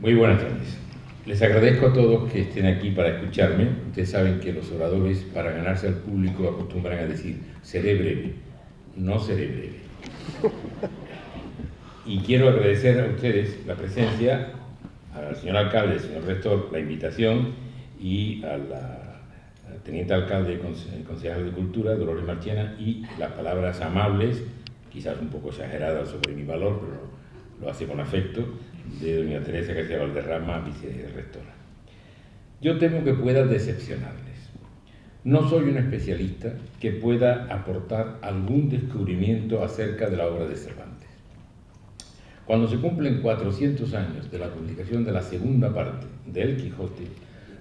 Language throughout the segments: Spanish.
Muy buenas tardes. Les agradezco a todos que estén aquí para escucharme. Ustedes saben que los oradores, para ganarse al público, acostumbran a decir, seré breve. No seré breve. Y quiero agradecer a ustedes la presencia, al señor alcalde, al señor rector, la invitación, y a la teniente alcalde y concejal de Cultura, Dolores Marchena, y las palabras amables, quizás un poco exageradas sobre mi valor, pero lo hace con afecto, de doña Teresa García Valderrama, vicerrectora. Yo temo que pueda decepcionarles. No soy un especialista que pueda aportar algún descubrimiento acerca de la obra de Cervantes. Cuando se cumplen 400 años de la publicación de la segunda parte de El Quijote,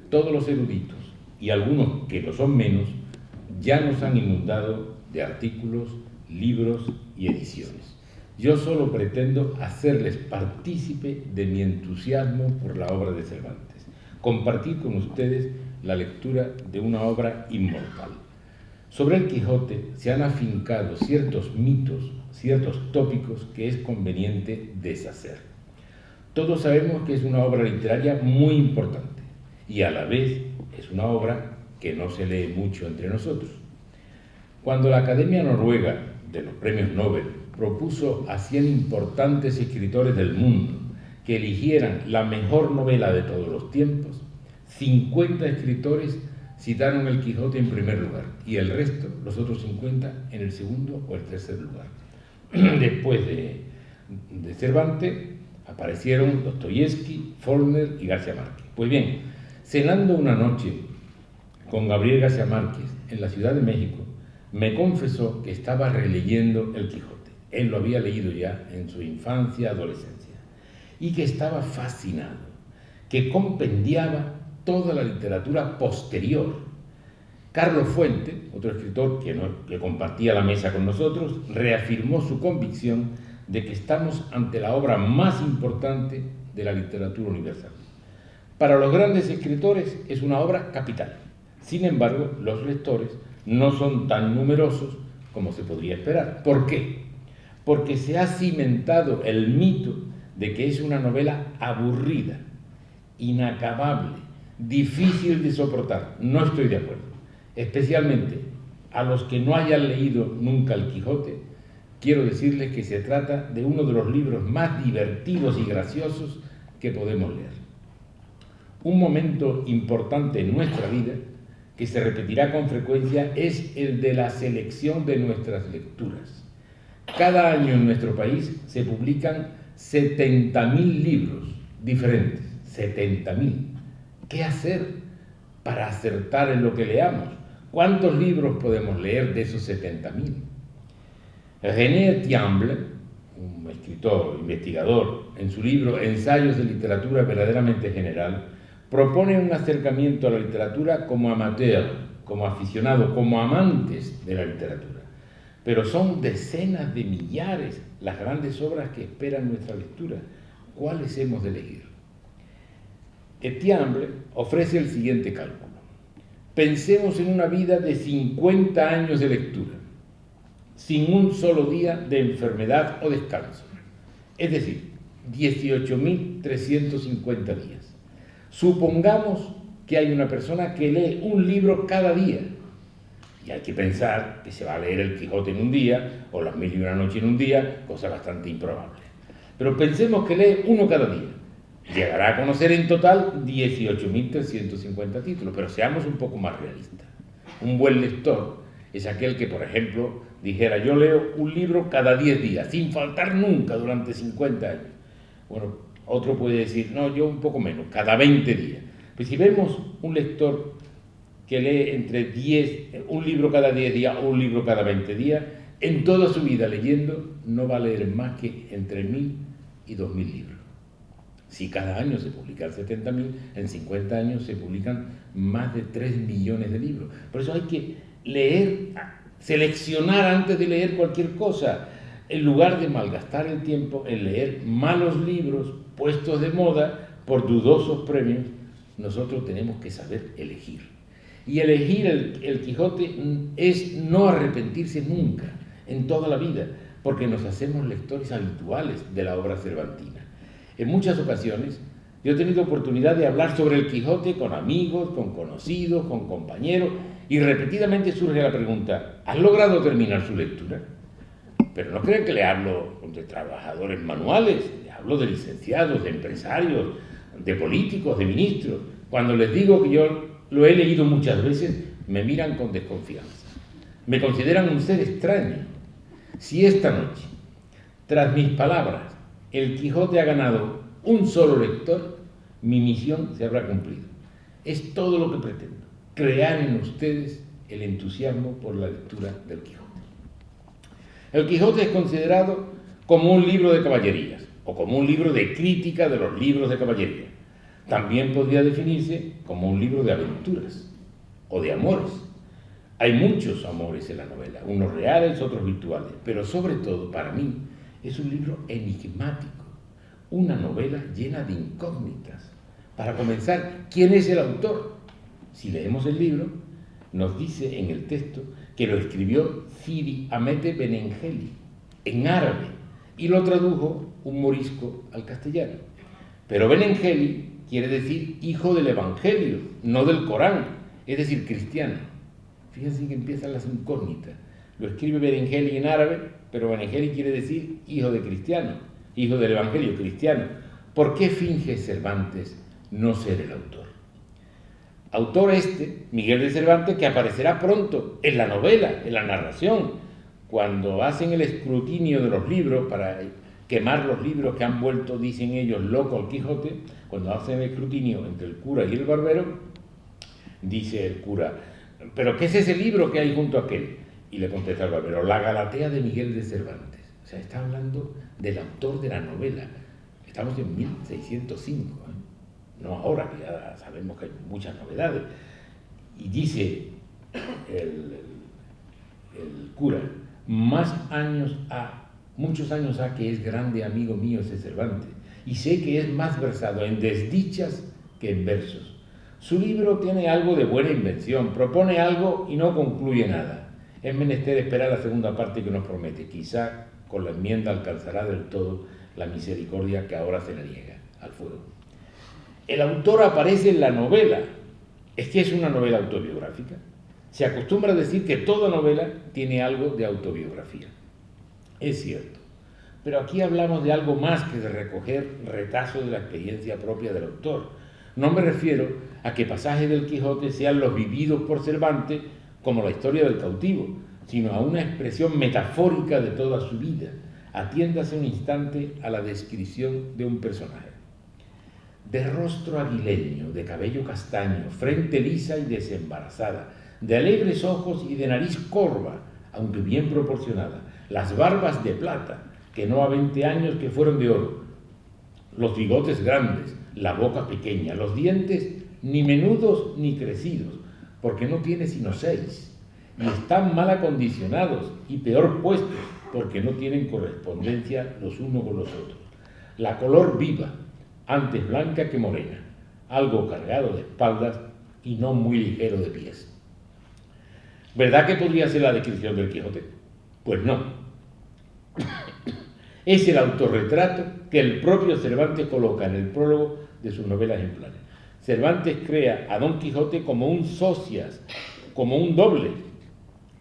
todos los eruditos, y algunos que lo son menos, ya nos han inundado de artículos, libros y ediciones. Yo solo pretendo hacerles partícipe de mi entusiasmo por la obra de Cervantes, compartir con ustedes la lectura de una obra inmortal. Sobre El Quijote se han afincado ciertos mitos, ciertos tópicos que es conveniente deshacer. Todos sabemos que es una obra literaria muy importante y a la vez es una obra que no se lee mucho entre nosotros. Cuando la Academia Noruega de los Premios Nobel propuso a 100 importantes escritores del mundo que eligieran la mejor novela de todos los tiempos, 50 escritores citaron El Quijote en primer lugar y el resto, los otros 50, en el segundo o el tercer lugar. Después de Cervantes aparecieron Dostoyevsky, Faulkner y García Márquez. Pues bien, cenando una noche con Gabriel García Márquez en la Ciudad de México, me confesó que estaba releyendo El Quijote. Él lo había leído ya en su infancia, adolescencia, y que estaba fascinado, que compendiaba toda la literatura posterior. Carlos Fuente, otro escritor que compartía la mesa con nosotros, reafirmó su convicción de que estamos ante la obra más importante de la literatura universal. Para los grandes escritores es una obra capital. Sin embargo, los lectores no son tan numerosos como se podría esperar. ¿Por qué? Porque se ha cimentado el mito de que es una novela aburrida, inacabable, difícil de soportar. No estoy de acuerdo. Especialmente a los que no hayan leído nunca El Quijote, quiero decirles que se trata de uno de los libros más divertidos y graciosos que podemos leer. Un momento importante en nuestra vida, que se repetirá con frecuencia, es el de la selección de nuestras lecturas. Cada año en nuestro país se publican 70.000 libros diferentes, 70.000. ¿Qué hacer para acertar en lo que leamos? ¿Cuántos libros podemos leer de esos 70.000? René Tiamble, un escritor, investigador, en su libro Ensayos de literatura verdaderamente general, propone un acercamiento a la literatura como amateur, como aficionado, como amantes de la literatura. Pero son decenas de millares las grandes obras que esperan nuestra lectura. ¿Cuáles hemos de elegir? Tiamble ofrece el siguiente cálculo. Pensemos en una vida de 50 años de lectura, sin un solo día de enfermedad o descanso. Es decir, 18.350 días. Supongamos que hay una persona que lee un libro cada día. Y hay que pensar que se va a leer El Quijote en un día, o Las Mil y una Noche en un día, cosa bastante improbable. Pero pensemos que lee uno cada día. Llegará a conocer en total 18.350 títulos, pero seamos un poco más realistas. Un buen lector es aquel que, por ejemplo, dijera, yo leo un libro cada 10 días, sin faltar nunca durante 50 años. Bueno, otro puede decir, no, yo un poco menos, cada 20 días. Pues si vemos un lector que lee un libro cada 10 días o un libro cada 20 días, en toda su vida leyendo no va a leer más que entre 1.000 y 2.000 libros. Si cada año se publican 70.000, en 50 años se publican más de 3 millones de libros. Por eso hay que leer, seleccionar antes de leer cualquier cosa, en lugar de malgastar el tiempo en leer malos libros puestos de moda por dudosos premios. Nosotros tenemos que saber elegir. Y elegir el Quijote es no arrepentirse nunca, en toda la vida, porque nos hacemos lectores habituales de la obra cervantina. En muchas ocasiones Yo he tenido oportunidad de hablar sobre el Quijote con amigos, con conocidos, con compañeros, y repetidamente surge la pregunta: ¿has logrado terminar su lectura? Pero no crean que le hablo de trabajadores manuales, le hablo de licenciados, de empresarios, de políticos, de ministros. Cuando les digo que yo lo he leído muchas veces, me miran con desconfianza. Me consideran un ser extraño. Si esta noche, tras mis palabras, el Quijote ha ganado un solo lector, mi misión se habrá cumplido. Es todo lo que pretendo: crear en ustedes el entusiasmo por la lectura del Quijote. El Quijote es considerado como un libro de caballerías o como un libro de crítica de los libros de caballería. También podría definirse como un libro de aventuras o de amores. Hay muchos amores en la novela, unos reales, otros virtuales, pero sobre todo, para mí, es un libro enigmático, una novela llena de incógnitas. Para comenzar, ¿quién es el autor? Si leemos el libro, nos dice en el texto que lo escribió Ciri Hamete Benengeli, en árabe, y lo tradujo un morisco al castellano. Pero Benengeli quiere decir hijo del Evangelio, no del Corán, es decir, cristiano. Fíjense que empiezan las incógnitas. Lo escribe Benengeli en árabe, pero Benengeli quiere decir hijo de cristiano, hijo del Evangelio, cristiano. ¿Por qué finge Cervantes no ser el autor? Autor este, Miguel de Cervantes, que aparecerá pronto en la novela, en la narración, cuando hacen el escrutinio de los libros para quemar los libros que han vuelto, dicen ellos, loco al Quijote. Cuando hacen el escrutinio entre el cura y el barbero, dice el cura: ¿pero qué es ese libro que hay junto a aquel? Y le contesta el barbero: la Galatea de Miguel de Cervantes. O sea, está hablando del autor de la novela. Estamos en 1605, ¿eh? No ahora, que ya sabemos que hay muchas novedades. Y dice el cura: muchos años ha que es grande amigo mío ese Cervantes, y sé que es más versado en desdichas que en versos. Su libro tiene algo de buena invención, propone algo y no concluye nada. Es menester esperar la segunda parte que nos promete. Quizá con la enmienda alcanzará del todo la misericordia que ahora se le niega al fuego. El autor aparece en la novela. Es que es una novela autobiográfica. Se acostumbra a decir que toda novela tiene algo de autobiografía. Es cierto. Pero aquí hablamos de algo más que de recoger retazos de la experiencia propia del autor. No me refiero a que pasajes del Quijote sean los vividos por Cervantes como la historia del cautivo, sino a una expresión metafórica de toda su vida. Atiéndase un instante a la descripción de un personaje. De rostro aguileño, de cabello castaño, frente lisa y desembarazada, de alegres ojos y de nariz corva, aunque bien proporcionada, las barbas de plata, que no a 20 años que fueron de oro, los bigotes grandes, la boca pequeña, los dientes ni menudos ni crecidos, porque no tiene sino 6, y están mal acondicionados y peor puestos, porque no tienen correspondencia los unos con los otros. La color viva, antes blanca que morena, algo cargado de espaldas y no muy ligero de pies. ¿Verdad que podría ser la descripción del Quijote? Pues no. Es el autorretrato que el propio Cervantes coloca en el prólogo de sus novelas ejemplares. Cervantes crea a Don Quijote como un socias, como un doble,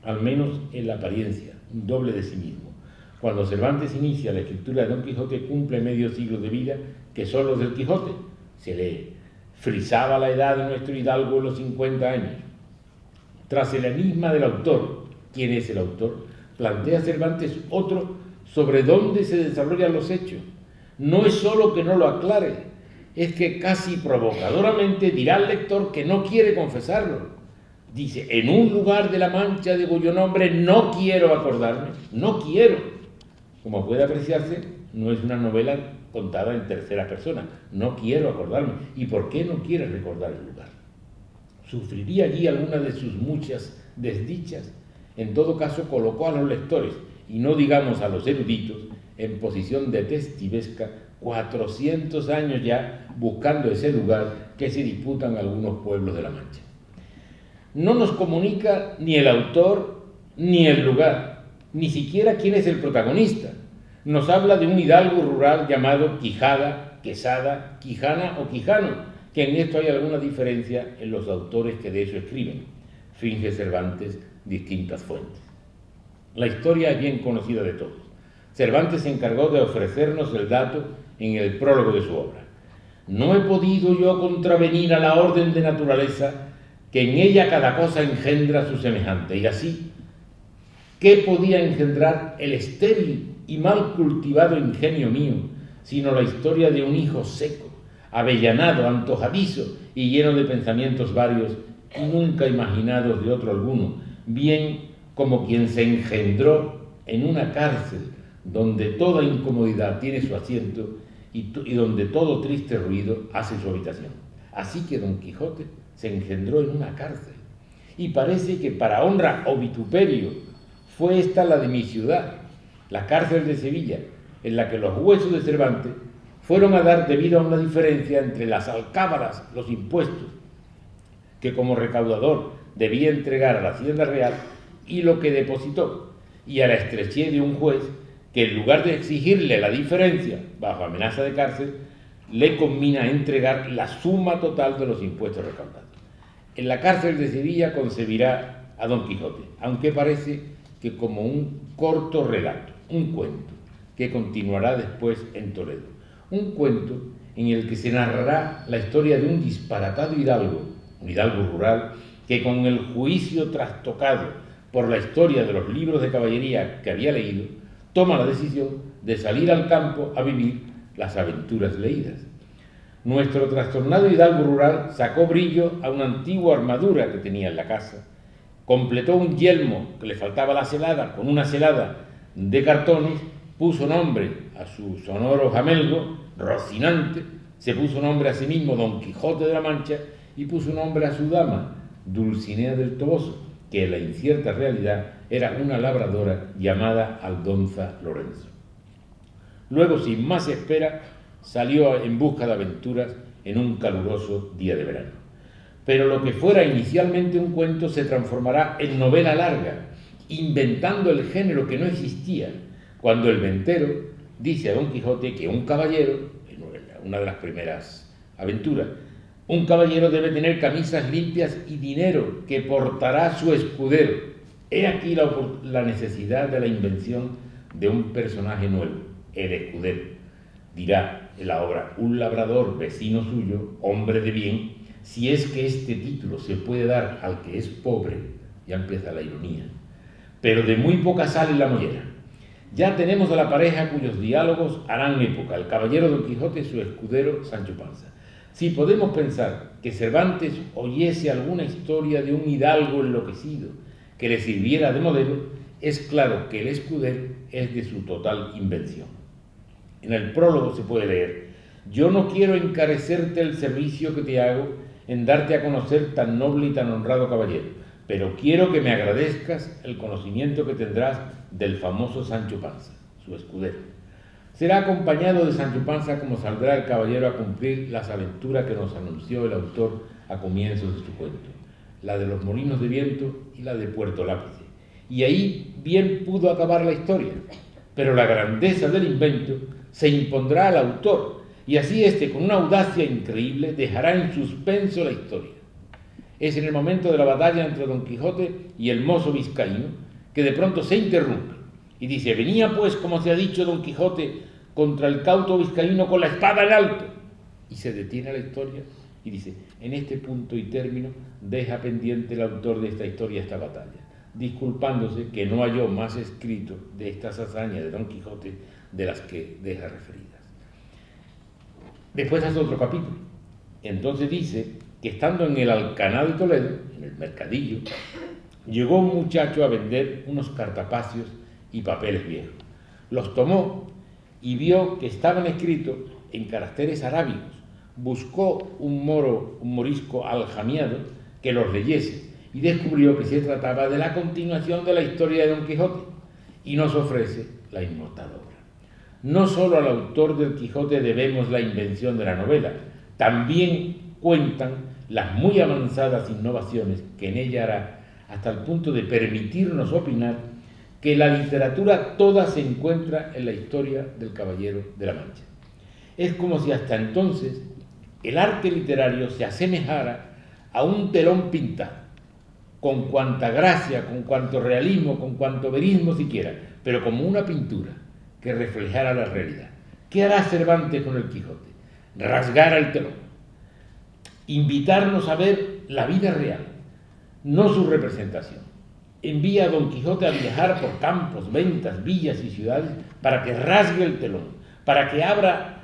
al menos en la apariencia, un doble de sí mismo. Cuando Cervantes inicia la escritura de Don Quijote, cumple medio siglo de vida, que son los del Quijote. Se lee: frisaba la edad de nuestro hidalgo en los 50 años. Tras el enigma del autor, ¿quién es el autor?, plantea Cervantes otro sobre dónde se desarrollan los hechos. No es solo que no lo aclare, es que casi provocadoramente dirá al lector que no quiere confesarlo. Dice: en un lugar de la Mancha de cuyo nombre no quiero acordarme, no quiero. Como puede apreciarse, no es una novela contada en tercera persona. No quiero acordarme. ¿Y por qué no quiere recordar el lugar? ¿Sufriría allí alguna de sus muchas desdichas? En todo caso, colocó a los lectores, y no digamos a los eruditos, en posición detectivesca 400 años ya buscando ese lugar que se disputan algunos pueblos de la Mancha. No nos comunica ni el autor ni el lugar, ni siquiera quién es el protagonista. Nos habla de un hidalgo rural llamado Quijada Quesada, Quijana o Quijano, que en esto hay alguna diferencia en los autores que de eso escriben. Finge Cervantes distintas fuentes. La historia es bien conocida de todos. Cervantes se encargó de ofrecernos el dato en el prólogo de su obra. No he podido yo contravenir a la orden de naturaleza, que en ella cada cosa engendra su semejante, y así, ¿qué podía engendrar el estéril y mal cultivado ingenio mío, sino la historia de un hijo seco, avellanado, antojadizo y lleno de pensamientos varios y nunca imaginados de otro alguno, bien como quien se engendró en una cárcel donde toda incomodidad tiene su asiento y donde todo triste ruido hace su habitación? Así que Don Quijote se engendró en una cárcel, y parece que para honra o vituperio fue esta la de mi ciudad, la cárcel de Sevilla, en la que los huesos de Cervantes fueron a dar debido a una diferencia entre las alcábalas, los impuestos, que como recaudador debía entregar a la Hacienda Real, y lo que depositó, y a la estrechez de un juez que en lugar de exigirle la diferencia bajo amenaza de cárcel, le conmina a entregar la suma total de los impuestos recaudados. En la cárcel de Sevilla concebirá a Don Quijote, aunque parece que como un corto relato, un cuento, que continuará después en Toledo. Un cuento en el que se narrará la historia de un disparatado hidalgo, un hidalgo rural, que con el juicio trastocado por la historia de los libros de caballería que había leído, toma la decisión de salir al campo a vivir las aventuras leídas. Nuestro trastornado hidalgo rural sacó brillo a una antigua armadura que tenía en la casa, completó un yelmo que le faltaba la celada con una celada de cartones, puso nombre a su sonoro jamelgo, Rocinante, se puso nombre a sí mismo Don Quijote de la Mancha y puso nombre a su dama, Dulcinea del Toboso, que en la incierta realidad era una labradora llamada Aldonza Lorenzo. Luego, sin más espera, salió en busca de aventuras en un caluroso día de verano. Pero lo que fuera inicialmente un cuento se transformará en novela larga, inventando el género que no existía, cuando el ventero dice a Don Quijote que un caballero, en una de las primeras aventuras, un caballero debe tener camisas limpias y dinero que portará su escudero. He aquí la necesidad de la invención de un personaje nuevo, el escudero. Dirá en la obra un labrador vecino suyo, hombre de bien, si es que este título se puede dar al que es pobre, ya empieza la ironía, pero de muy poca sal en la mollera. Ya tenemos a la pareja cuyos diálogos harán época, el caballero Don Quijote y su escudero Sancho Panza. Si podemos pensar que Cervantes oyese alguna historia de un hidalgo enloquecido que le sirviera de modelo, es claro que el escudero es de su total invención. En el prólogo se puede leer: yo no quiero encarecerte el servicio que te hago en darte a conocer tan noble y tan honrado caballero, pero quiero que me agradezcas el conocimiento que tendrás del famoso Sancho Panza, su escudero. Será acompañado de Sancho Panza como saldrá el caballero a cumplir las aventuras que nos anunció el autor a comienzos de su cuento, la de los molinos de viento y la de Puerto Lápice. Y ahí bien pudo acabar la historia, pero la grandeza del invento se impondrá al autor, y así éste, con una audacia increíble, dejará en suspenso la historia. Es en el momento de la batalla entre Don Quijote y el mozo vizcaíno que de pronto se interrumpe y dice: venía pues, como se ha dicho, Don Quijote contra el cauto vizcaíno con la espada en alto. Y se detiene la historia y dice: en este punto y término deja pendiente el autor de esta historia esta batalla, disculpándose que no halló más escrito de estas hazañas de Don Quijote de las que deja referidas. Después hace otro capítulo. Entonces dice que estando en el Alcaná de Toledo, en el mercadillo, llegó un muchacho a vender unos cartapacios y papeles viejos. Los tomó y vio que estaban escritos en caracteres arábigos. Buscó un morisco aljamiado que los leyese y descubrió que se trataba de la continuación de la historia de Don Quijote, y nos ofrece la inmortal obra. No solo al autor del Quijote debemos la invención de la novela, también cuentan las muy avanzadas innovaciones que en ella hará, hasta el punto de permitirnos opinar que la literatura toda se encuentra en la historia del Caballero de la Mancha. Es como si hasta entonces el arte literario se asemejara a un telón pintado, con cuanta gracia, con cuanto realismo, con cuanto verismo siquiera, pero como una pintura que reflejara la realidad. ¿Qué hará Cervantes con el Quijote? Rasgar el telón, invitarnos a ver la vida real, no su representación. Envía a Don Quijote a viajar por campos, ventas, villas y ciudades para que rasgue el telón, para que abra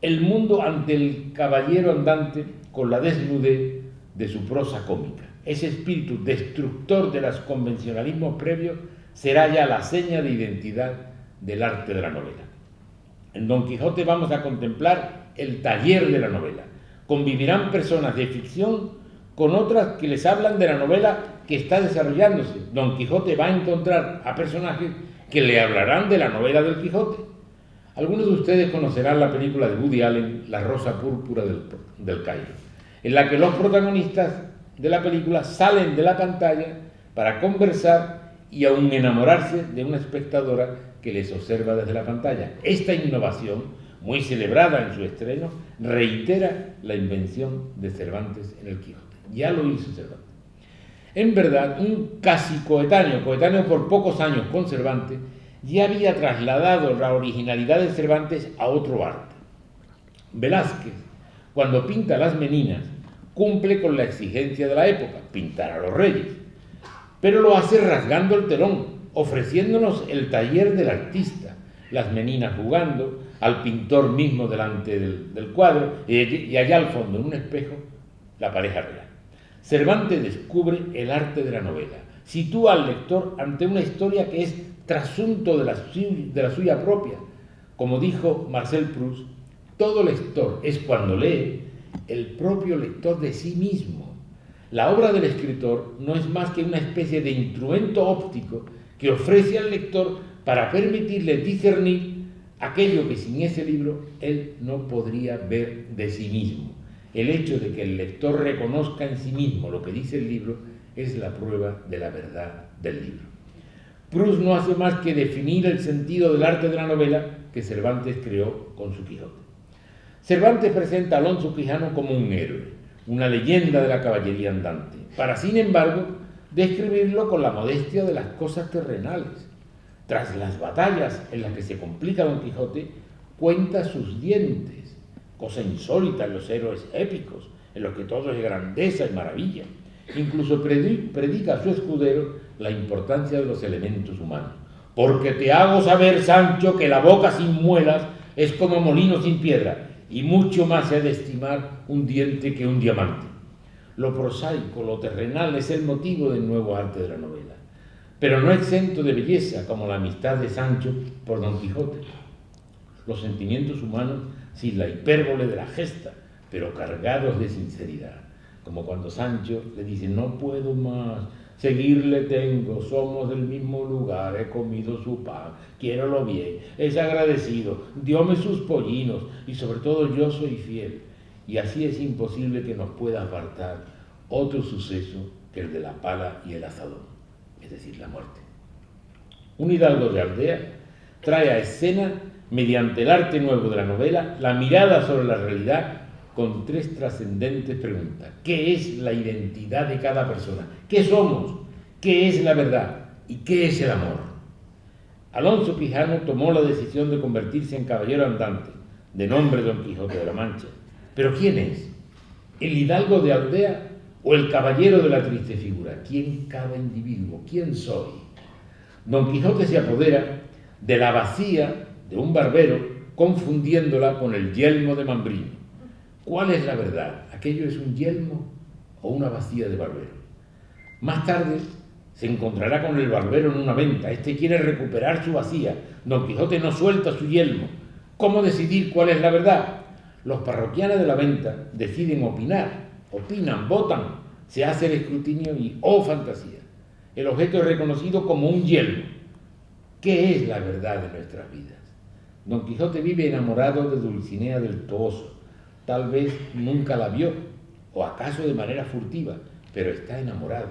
el mundo ante el caballero andante con la desnudez de su prosa cómica. Ese espíritu destructor de los convencionalismos previos será ya la seña de identidad del arte de la novela. En Don Quijote vamos a contemplar el taller de la novela. Convivirán personas de ficción con otras que les hablan de la novela que está desarrollándose. Don Quijote va a encontrar a personajes que le hablarán de la novela del Quijote. Algunos de ustedes conocerán la película de Woody Allen, La Rosa Púrpura del Cairo, en la que los protagonistas de la película salen de la pantalla para conversar y aún enamorarse de una espectadora que les observa desde la pantalla. Esta innovación, muy celebrada en su estreno, reitera la invención de Cervantes en el Quijote. Ya lo hizo Cervantes. En verdad, un casi coetáneo por pocos años con Cervantes, ya había trasladado la originalidad de Cervantes a otro arte. Velázquez, cuando pinta las Meninas, cumple con la exigencia de la época, pintar a los reyes, pero lo hace rasgando el telón, ofreciéndonos el taller del artista, las Meninas jugando, al pintor mismo delante del cuadro, y allá al fondo, en un espejo, la pareja real. Cervantes descubre el arte de la novela, sitúa al lector ante una historia que es trasunto de la suya propia. Como dijo Marcel Proust, todo lector es, cuando lee, el propio lector de sí mismo. La obra del escritor no es más que una especie de instrumento óptico que ofrece al lector para permitirle discernir aquello que sin ese libro él no podría ver de sí mismo. El hecho de que el lector reconozca en sí mismo lo que dice el libro es la prueba de la verdad del libro. Proust no hace más que definir el sentido del arte de la novela que Cervantes creó con su Quijote. Cervantes presenta a Alonso Quijano como un héroe, una leyenda de la caballería andante, para, sin embargo, describirlo con la modestia de las cosas terrenales. Tras las batallas en las que se complica Don Quijote, cuenta sus dientes, cosa insólita en los héroes épicos, en los que todo es grandeza y maravilla. Incluso predica a su escudero la importancia de los elementos humanos. Porque te hago saber, Sancho, que la boca sin muelas es como molino sin piedra, y mucho más se ha de estimar un diente que un diamante. Lo prosaico, lo terrenal, es el motivo del nuevo arte de la novela, pero no exento de belleza, como la amistad de Sancho por Don Quijote. Los sentimientos humanos sin la hipérbole de la gesta, pero cargados de sinceridad, como cuando Sancho le dice: no puedo más, seguirle tengo, somos del mismo lugar, he comido su pan, quiérolo bien, es agradecido, dióme sus pollinos, y sobre todo yo soy fiel. Y así es imposible que nos pueda apartar otro suceso que el de la pala y el azadón, es decir, la muerte. Un hidalgo de aldea trae a escena, mediante el arte nuevo de la novela, la mirada sobre la realidad con tres trascendentes preguntas. ¿Qué es la identidad de cada persona? ¿Qué somos? ¿Qué es la verdad? ¿Y qué es el amor? Alonso Quijano tomó la decisión de convertirse en caballero andante, de nombre Don Quijote de la Mancha. ¿Pero quién es? ¿El hidalgo de aldea o el caballero de la triste figura? ¿Quién cada individuo? ¿Quién soy? Don Quijote se apodera de la bacía de un barbero, confundiéndola con el yelmo de Mambrino. ¿Cuál es la verdad? ¿Aquello es un yelmo o una bacía de barbero? Más tarde se encontrará con el barbero en una venta. Este quiere recuperar su bacía. Don Quijote no suelta su yelmo. ¿Cómo decidir cuál es la verdad? Los parroquianos de la venta deciden opinan, votan, se hace el escrutinio y ¡oh fantasía! El objeto es reconocido como un yelmo. ¿Qué es la verdad de nuestras vidas? Don Quijote vive enamorado de Dulcinea del Toboso. Tal vez nunca la vio, o acaso de manera furtiva, pero está enamorado,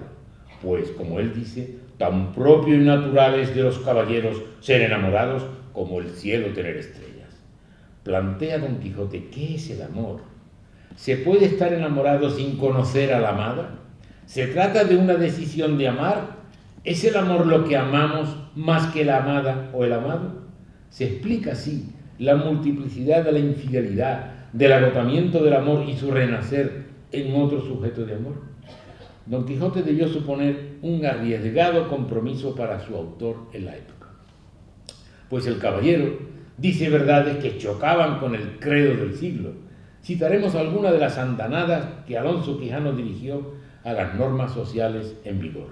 pues, como él dice, tan propio y natural es de los caballeros ser enamorados como el cielo tener estrellas. plantea Don Quijote, ¿qué es el amor? ¿Se puede estar enamorado sin conocer a la amada? ¿Se trata de una decisión de amar? ¿Es el amor lo que amamos más que la amada o el amado? Se explica así la multiplicidad de la infidelidad, del agotamiento del amor y su renacer en otro sujeto de amor. Don Quijote debió suponer un arriesgado compromiso para su autor en la época, pues el caballero dice verdades que chocaban con el credo del siglo. Citaremos algunas de las andanadas que Alonso Quijano dirigió a las normas sociales en vigor.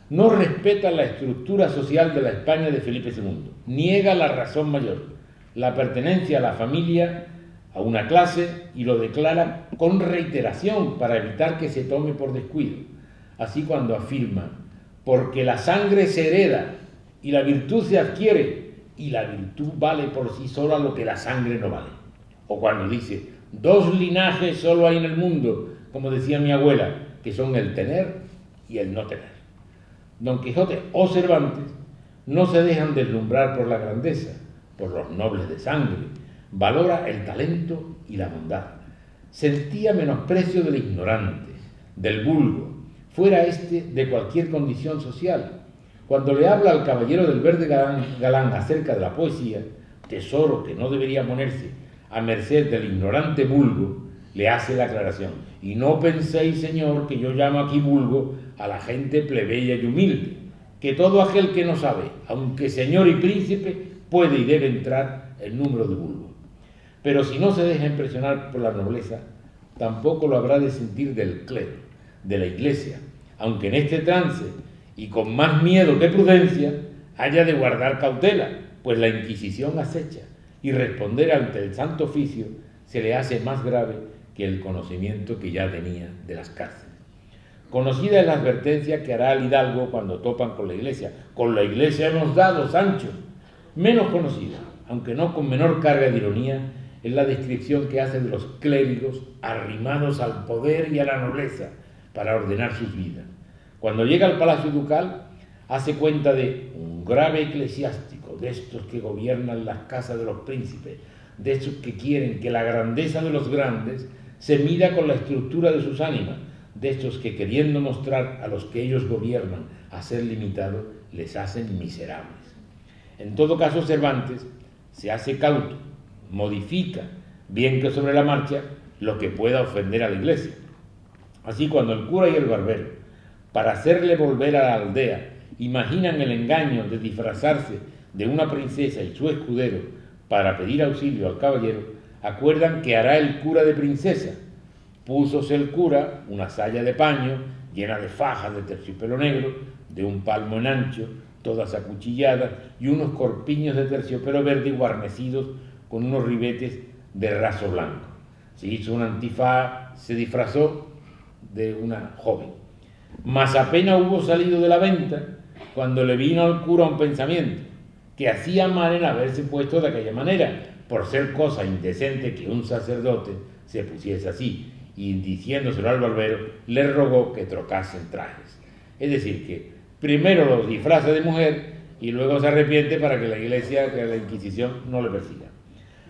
No respeta la estructura social de la España de Felipe II, niega la razón mayor, la pertenencia a la familia, a una clase, y lo declara con reiteración para evitar que se tome por descuido. Así cuando afirma, porque la sangre se hereda y la virtud se adquiere, y la virtud vale por sí sola lo que la sangre no vale. O cuando dice, dos linajes solo hay en el mundo, como decía mi abuela, que son el tener y el no tener. Don Quijote o Cervantes no se dejan deslumbrar por la grandeza, por los nobles de sangre, valora el talento y la bondad. Sentía menosprecio del ignorante, del vulgo, fuera este de cualquier condición social. Cuando le habla al caballero del verde galán acerca de la poesía, tesoro que no debería ponerse a merced del ignorante vulgo, le hace la aclaración: y no penséis, señor, que yo llamo aquí vulgo a la gente plebeya y humilde, que todo aquel que no sabe, aunque señor y príncipe, puede y debe entrar en número de vulgo. Pero si no se deja impresionar por la nobleza, tampoco lo habrá de sentir del clero, de la iglesia, aunque en este trance, y con más miedo que prudencia, haya de guardar cautela, pues la Inquisición acecha, y responder ante el Santo Oficio se le hace más grave que el conocimiento que ya tenía de las cárceles. Conocida es la advertencia que hará al hidalgo cuando topan con la iglesia. Con la iglesia hemos dado, Sancho. Menos conocida, aunque no con menor carga de ironía, es la descripción que hace de los clérigos arrimados al poder y a la nobleza para ordenar sus vidas. Cuando llega al palacio ducal, hace cuenta de un grave eclesiástico, de estos que gobiernan las casas de los príncipes, de estos que quieren que la grandeza de los grandes se mida con la estructura de sus ánimas, de estos que, queriendo mostrar a los que ellos gobiernan a ser limitados, les hacen miserables. En todo caso, Cervantes se hace cauto, modifica, bien que sobre la marcha, lo que pueda ofender a la iglesia. Así, cuando el cura y el barbero, para hacerle volver a la aldea, imaginan el engaño de disfrazarse de una princesa y su escudero para pedir auxilio al caballero, acuerdan que hará el cura de princesa. Púsose el cura una saya de paño llena de fajas de terciopelo negro, de un palmo en ancho, todas acuchilladas, y unos corpiños de terciopelo verde guarnecidos con unos ribetes de raso blanco. Se hizo una antifaz, se disfrazó de una joven. Mas apenas hubo salido de la venta, cuando le vino al cura un pensamiento, que hacía mal en haberse puesto de aquella manera, por ser cosa indecente que un sacerdote se pusiese así, y diciéndoselo al barbero, le rogó que trocasen trajes. Es decir, que primero los disfraza de mujer y luego se arrepiente para que la iglesia, que la Inquisición, no le persiga.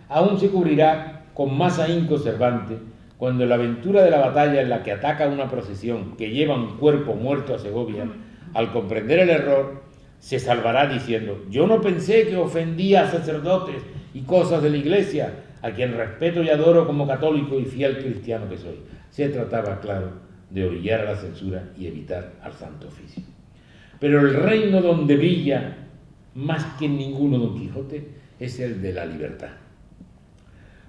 Aún se cubrirá con más ahínco Cervantes cuando en la aventura de la batalla en la que ataca una procesión que lleva un cuerpo muerto a Segovia, al comprender el error, se salvará diciendo: yo no pensé que ofendía a sacerdotes y cosas de la iglesia, a quien respeto y adoro como católico y fiel cristiano que soy. Se trataba, claro, de orillar a la censura y evitar al Santo Oficio. Pero el reino donde brilla más que en ninguno Don Quijote es el de la libertad.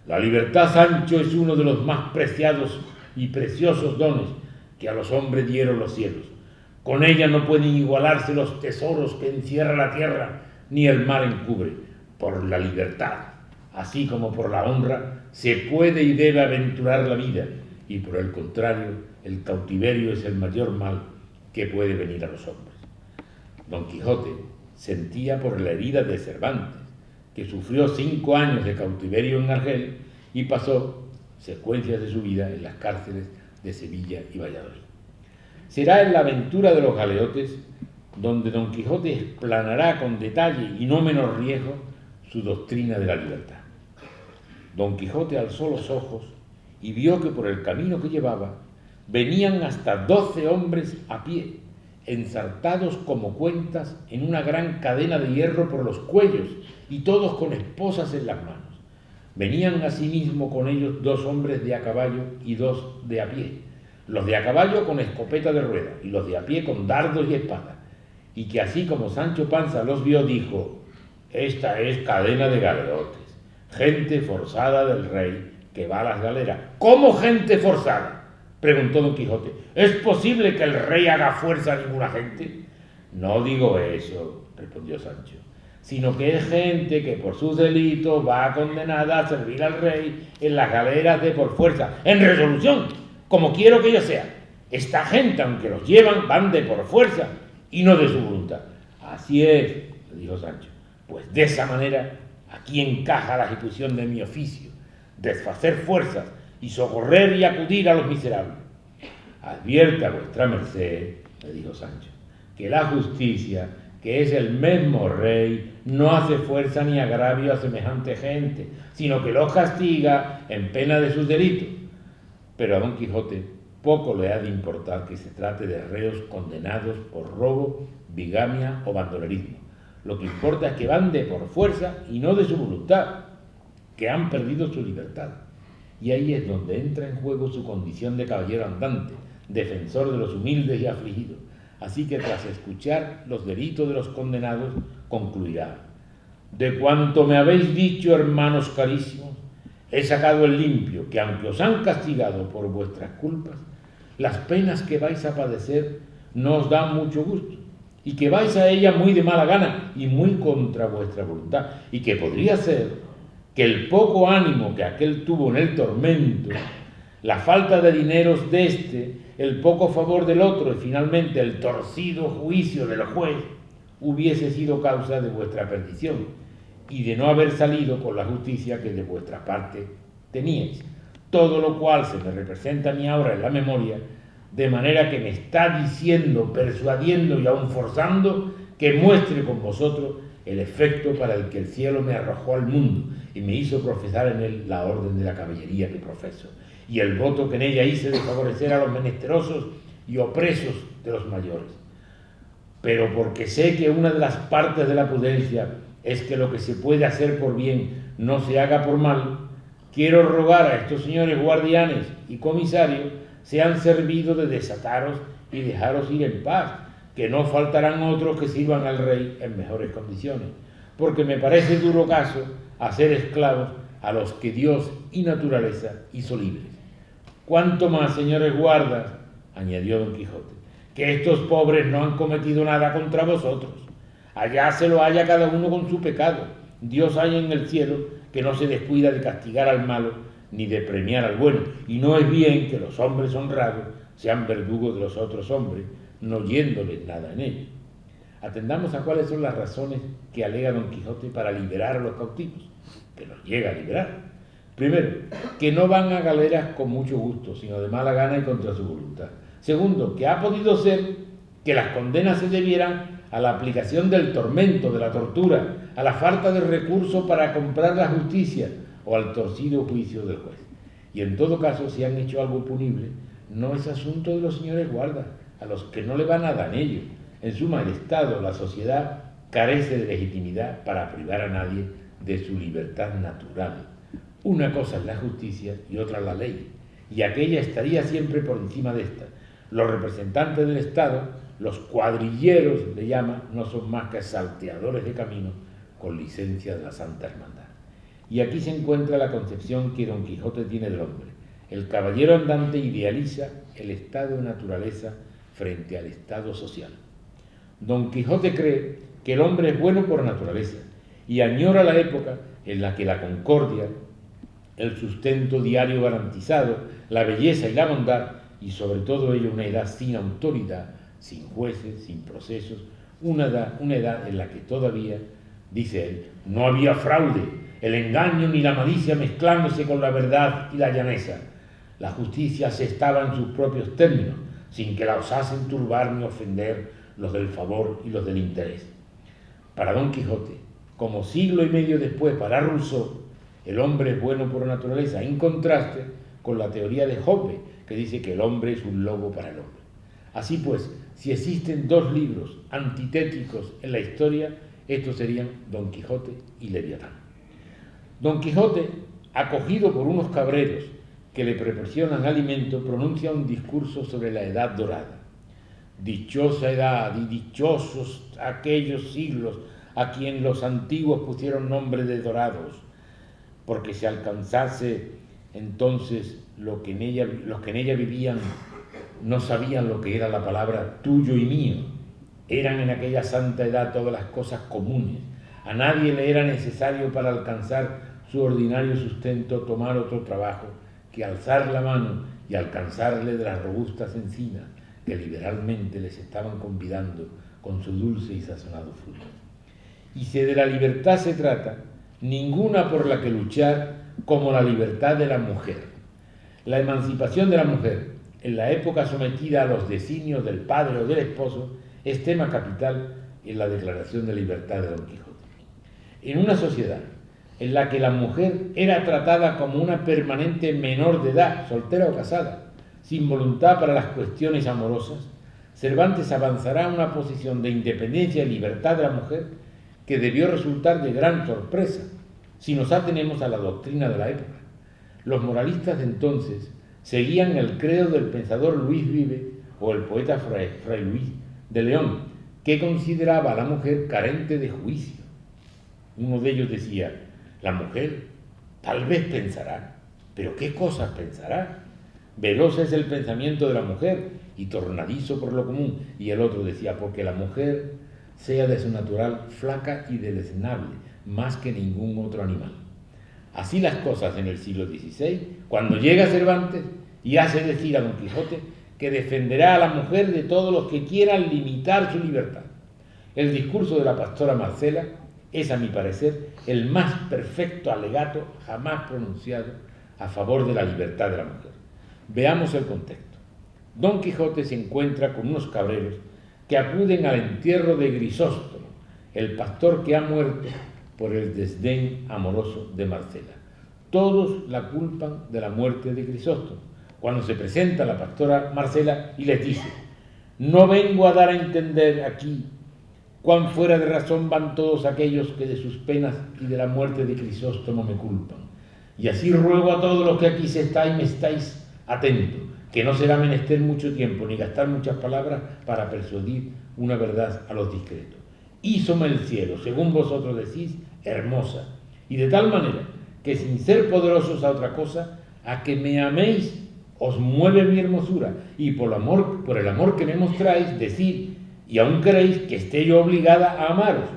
La libertad, Sancho, es uno de los más preciados y preciosos dones que a los hombres dieron los cielos. Con ella no pueden igualarse los tesoros que encierra la tierra, ni el mar encubre. Por la libertad, así como por la honra, se puede y debe aventurar la vida, y por el contrario, el cautiverio es el mayor mal que puede venir a los hombres. Don Quijote sentía por la herida de Cervantes, que sufrió 5 años de cautiverio en Argel y pasó secuencias de su vida en las cárceles de Sevilla y Valladolid. Será en la aventura de los galeotes donde Don Quijote explanará con detalle y no menos riesgo su doctrina de la libertad. Don Quijote alzó los ojos y vio que por el camino que llevaba venían hasta 12 hombres a pie, ensartados como cuentas en una gran cadena de hierro por los cuellos y todos con esposas en las manos. Venían asimismo con ellos 2 hombres de a caballo y 2 de a pie, los de a caballo con escopeta de rueda y los de a pie con dardos y espadas, y que así como Sancho Panza los vio, dijo: esta es cadena de galeotes, gente forzada del rey que va a las galeras. ¿Cómo gente forzada?, preguntó Don Quijote. ¿Es posible que el rey haga fuerza a ninguna gente? No digo eso, respondió Sancho, sino que es gente que por sus delitos va condenada a servir al rey en las galeras de por fuerza, en resolución, como quiero que yo sea. Esta gente, aunque los llevan, van de por fuerza y no de su voluntad. Así es, le dijo Sancho, pues de esa manera aquí encaja la ejecución de mi oficio, desfacer fuerzas y socorrer y acudir a los miserables. Advierta vuestra merced, le dijo Sancho, que la justicia, que es el mismo rey, no hace fuerza ni agravio a semejante gente, sino que los castiga en pena de sus delitos. Pero a Don Quijote poco le ha de importar que se trate de reos condenados por robo, bigamia o bandolerismo. Lo que importa es que van de por fuerza y no de su voluntad, que han perdido su libertad. Y ahí es donde entra en juego su condición de caballero andante, defensor de los humildes y afligidos. Así que tras escuchar los delitos de los condenados, concluirá: de cuanto me habéis dicho, hermanos carísimos, he sacado el limpio, que aunque os han castigado por vuestras culpas, las penas que vais a padecer no os dan mucho gusto, y que vais a ella muy de mala gana y muy contra vuestra voluntad, y que podría ser que el poco ánimo que aquel tuvo en el tormento, la falta de dineros de este, el poco favor del otro y finalmente el torcido juicio del juez hubiese sido causa de vuestra perdición y de no haber salido con la justicia que de vuestra parte teníais. Todo lo cual se me representa a mí ahora en la memoria, de manera que me está diciendo, persuadiendo y aún forzando que muestre con vosotros el efecto para el que el cielo me arrojó al mundo y me hizo profesar en él la orden de la caballería que profeso, y el voto que en ella hice de favorecer a los menesterosos y opresos de los mayores. Pero porque sé que una de las partes de la prudencia es que lo que se puede hacer por bien no se haga por mal, quiero rogar a estos señores guardianes y comisarios sean servidos de desataros y dejaros ir en paz, que no faltarán otros que sirvan al rey en mejores condiciones, porque me parece duro caso hacer esclavos a los que Dios y naturaleza hizo libres. Cuanto más, señores guardas, añadió Don Quijote, que estos pobres no han cometido nada contra vosotros. Allá se lo haya cada uno con su pecado. Dios hay en el cielo que no se descuida de castigar al malo ni de premiar al bueno, y no es bien que los hombres honrados sean verdugos de los otros hombres, no yéndoles nada en ello. Atendamos a cuáles son las razones que alega Don Quijote para liberar a los cautivos, que los llega a liberar. Primero, que no van a galeras con mucho gusto, sino de mala gana y contra su voluntad. Segundo, que ha podido ser que las condenas se debieran a la aplicación del tormento, de la tortura, a la falta de recursos para comprar la justicia o al torcido juicio del juez. Y en todo caso, si han hecho algo punible, no es asunto de los señores guardas, a los que no le va nada en ello. En suma, el Estado, la sociedad, carece de legitimidad para privar a nadie de su libertad natural. Una cosa es la justicia y otra la ley, y aquella estaría siempre por encima de esta. Los representantes del Estado, los cuadrilleros le llaman, no son más que salteadores de camino con licencia de la Santa Hermandad. Y aquí se encuentra la concepción que Don Quijote tiene del hombre. El caballero andante idealiza el estado de naturaleza frente al estado social. Don Quijote cree que el hombre es bueno por naturaleza y añora la época en la que la concordia, el sustento diario garantizado, la belleza y la bondad, y sobre todo ello una edad sin autoridad, sin jueces, sin procesos, una edad en la que todavía, dice él, no había fraude, el engaño ni la malicia mezclándose con la verdad y la llaneza. La justicia se estaba en sus propios términos, sin que la osasen turbar ni ofender los del favor y los del interés. Para Don Quijote, como siglo y medio después para Rousseau, El hombre es bueno por naturaleza, en contraste con la teoría de Hoppe, que dice que el hombre es un lobo para el hombre. Así pues, si existen dos libros antitéticos en la historia, estos serían Don Quijote y Leviatán. Don Quijote, acogido por unos cabreros que le proporcionan alimento, pronuncia un discurso sobre la edad dorada. Dichosa edad y dichosos aquellos siglos a quien los antiguos pusieron nombre de dorados, porque si alcanzase entonces los que en ella vivían no sabían lo que era la palabra tuyo y mío. Eran en aquella santa edad todas las cosas comunes. A nadie le era necesario para alcanzar su ordinario sustento tomar otro trabajo que alzar la mano y alcanzarle de las robustas encinas que liberalmente les estaban convidando con su dulce y sazonado fruto. Y si de la libertad se trata, ninguna por la que luchar como la libertad de la mujer. La emancipación de la mujer, en la época sometida a los designios del padre o del esposo, es tema capital en la Declaración de Libertad de Don Quijote. En una sociedad en la que la mujer era tratada como una permanente menor de edad, soltera o casada, sin voluntad para las cuestiones amorosas, Cervantes avanzará a una posición de independencia y libertad de la mujer que debió resultar de gran sorpresa si nos atenemos a la doctrina de la época. Los moralistas de entonces seguían el credo del pensador Luis Vive o el poeta Fray Luis de León, que consideraba a la mujer carente de juicio. Uno de ellos decía: la mujer tal vez pensará, pero ¿qué cosas pensará? Veloz es el pensamiento de la mujer y tornadizo por lo común. Y el otro decía: porque la mujer sea de su natural flaca y deleznable, más que ningún otro animal. Así las cosas en el siglo XVI, cuando llega Cervantes y hace decir a Don Quijote que defenderá a la mujer de todos los que quieran limitar su libertad. El discurso de la pastora Marcela es, a mi parecer, el más perfecto alegato jamás pronunciado a favor de la libertad de la mujer. Veamos el contexto. Don Quijote se encuentra con unos cabreros que acuden al entierro de Grisóstomo, el pastor que ha muerto por el desdén amoroso de Marcela. Todos la culpan de la muerte de Grisóstomo, cuando se presenta la pastora Marcela y les dice: no vengo a dar a entender aquí cuán fuera de razón van todos aquellos que de sus penas y de la muerte de Grisóstomo me culpan. Y así ruego a todos los que aquí me estáis atentos, que no será menester mucho tiempo ni gastar muchas palabras para persuadir una verdad a los discretos. Hízome el cielo, según vosotros decís, hermosa, y de tal manera que sin ser poderosos a otra cosa, a que me améis os mueve mi hermosura, y por el amor que me mostráis, decid, y aún queréis que esté yo obligada a amaros.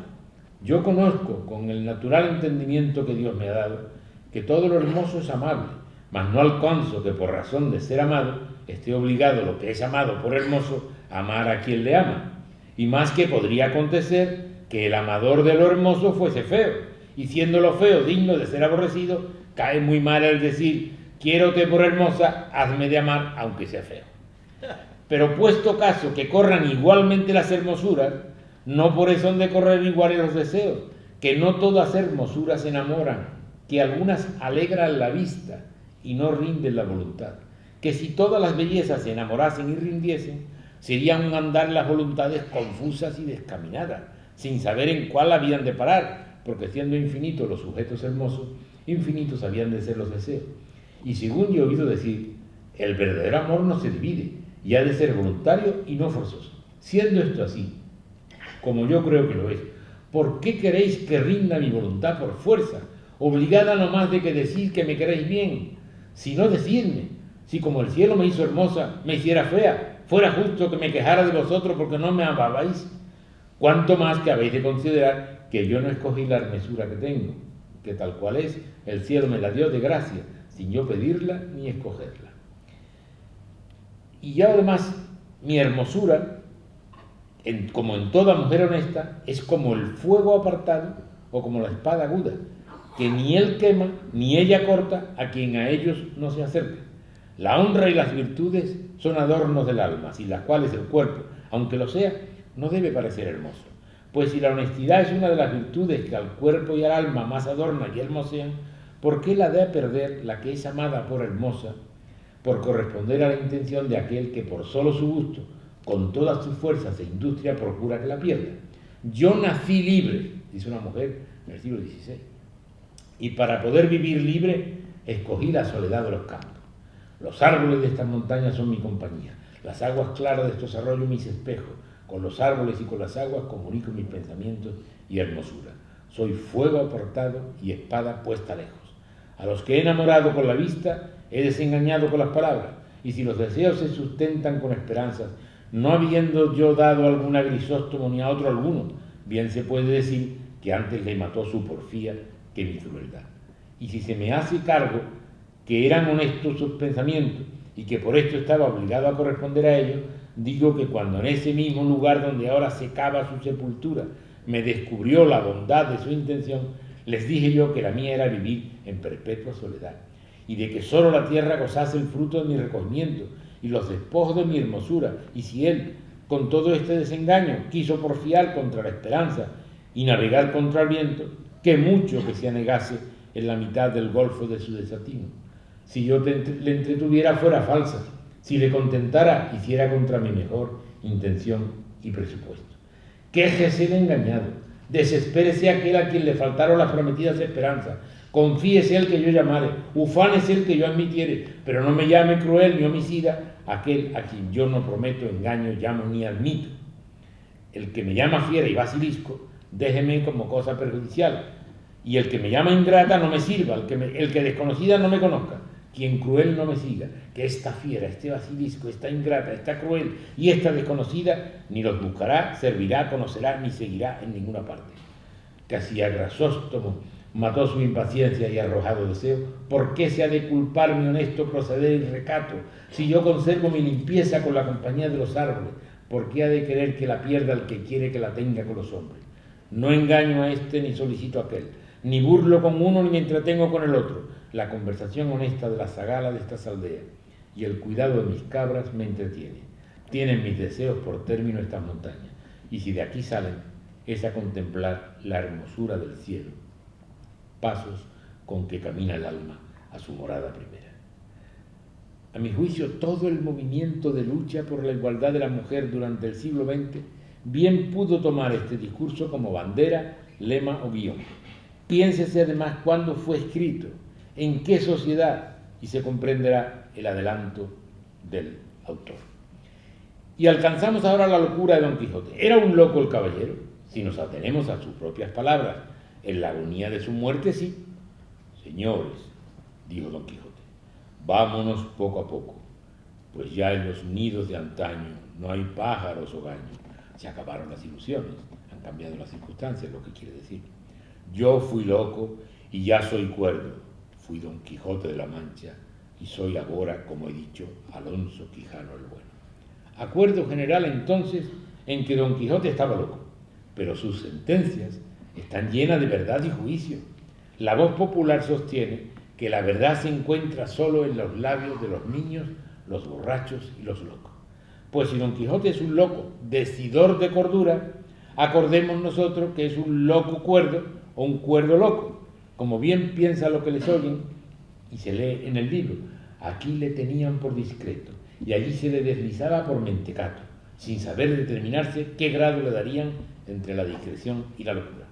Yo conozco, con el natural entendimiento que Dios me ha dado, que todo lo hermoso es amable, mas no alcanzo que por razón de ser amado esté obligado lo que es amado por hermoso a amar a quien le ama. Y más que podría acontecer que el amador de lo hermoso fuese feo, y siendo lo feo digno de ser aborrecido, cae muy mal el decir: quiérote por hermosa, hazme de amar aunque sea feo. Pero puesto caso que corran igualmente las hermosuras, no por eso han de correr iguales los deseos, que no todas hermosuras enamoran, que algunas alegran la vista y no rinden la voluntad, que si todas las bellezas se enamorasen y rindiesen, serían un andar las voluntades confusas y descaminadas, sin saber en cuál habían de parar, porque siendo infinitos los sujetos hermosos, infinitos habían de ser los deseos. Y según yo he oído decir, el verdadero amor no se divide, y ha de ser voluntario y no forzoso. Siendo esto así, como yo creo que lo es, ¿por qué queréis que rinda mi voluntad por fuerza, obligada no más de que decir que me queréis bien? Si no, decidme, si como el cielo me hizo hermosa, me hiciera fea, fuera justo que me quejara de vosotros porque no me amabais. Cuanto más que habéis de considerar que yo no escogí la hermosura que tengo, que tal cual es, el cielo me la dio de gracia, sin yo pedirla ni escogerla. Y ya además, mi hermosura, como en toda mujer honesta, es como el fuego apartado o como la espada aguda, que ni él quema ni ella corta a quien a ellos no se acerca. La honra y las virtudes son adornos del alma, sin las cuales el cuerpo, aunque lo sea, no debe parecer hermoso. Pues si la honestidad es una de las virtudes que al cuerpo y al alma más adornan y hermosean, ¿por qué la de a perder la que es amada por hermosa, por corresponder a la intención de aquel que por solo su gusto, con todas sus fuerzas e industria, procura que la pierda? Yo nací libre, dice una mujer en el siglo XVI, y para poder vivir libre escogí la soledad de los campos. Los árboles de estas montañas son mi compañía, las aguas claras de estos arroyos mis espejos. Con los árboles y con las aguas comunico mis pensamientos y hermosura. Soy fuego aportado y espada puesta lejos. A los que he enamorado con la vista, he desengañado con las palabras, y si los deseos se sustentan con esperanzas, no habiendo yo dado algún a Grisóstomo ni a otro alguno, bien se puede decir que antes le mató su porfía que mi crueldad. Y si se me hace cargo que eran honestos sus pensamientos y que por esto estaba obligado a corresponder a ellos, digo que cuando en ese mismo lugar donde ahora se cava su sepultura me descubrió la bondad de su intención, les dije yo que la mía era vivir en perpetua soledad, y de que sólo la tierra gozase el fruto de mi recogimiento y los despojos de mi hermosura, y si él, con todo este desengaño, quiso porfiar contra la esperanza y navegar contra el viento, que mucho que se anegase en la mitad del golfo de su desatino. Si yo le entretuviera fuera falsa, si le contentara, hiciera contra mi mejor intención y presupuesto. Quéjese el engañado, desespérese aquel a quien le faltaron las prometidas esperanzas, confíese el que yo llamare, ufánese el que yo admitiere, pero no me llame cruel ni homicida aquel a quien yo no prometo engaño, llamo ni admito. El que me llama fiera y basilisco, déjeme como cosa perjudicial, y el que me llama ingrata no me sirva, el que desconocida no me conozca. Quien cruel no me siga, que esta fiera, este basilisco, esta ingrata, esta cruel y esta desconocida, ni los buscará, servirá, conocerá, ni seguirá en ninguna parte. Que si a Grisóstomo mató su impaciencia y arrojado deseo, ¿por qué se ha de culpar mi honesto proceder y recato? Si yo conservo mi limpieza con la compañía de los árboles, ¿por qué ha de querer que la pierda el que quiere que la tenga con los hombres? No engaño a este ni solicito a aquel, ni burlo con uno ni me entretengo con el otro. La conversación honesta de la zagala de estas aldeas y el cuidado de mis cabras me entretiene. Tienen mis deseos por término estas montañas, y si de aquí salen, es a contemplar la hermosura del cielo, pasos con que camina el alma a su morada primera. A mi juicio, todo el movimiento de lucha por la igualdad de la mujer durante el siglo XX bien pudo tomar este discurso como bandera, lema o guión. Piénsese además cuándo fue escrito, en qué sociedad, y se comprenderá el adelanto del autor. Y alcanzamos ahora la locura de Don Quijote. ¿Era un loco el caballero? Si nos atenemos a sus propias palabras, en la agonía de su muerte, sí. Señores, dijo Don Quijote, vámonos poco a poco, pues ya en los nidos de antaño no hay pájaros o gaños. Se acabaron las ilusiones, han cambiado las circunstancias, lo que quiere decir. Yo fui loco y ya soy cuerdo. Fui Don Quijote de la Mancha y soy ahora, como he dicho, Alonso Quijano el Bueno. Acuerdo general entonces en que Don Quijote estaba loco, pero sus sentencias están llenas de verdad y juicio. La voz popular sostiene que la verdad se encuentra solo en los labios de los niños, los borrachos y los locos. Pues si Don Quijote es un loco decidor de cordura, acordemos nosotros que es un loco cuerdo o un cuerdo loco, como bien piensa lo que les oyen y se lee en el libro. Aquí le tenían por discreto y allí se le deslizaba por mentecato, sin saber determinarse qué grado le darían entre la discreción y la locura.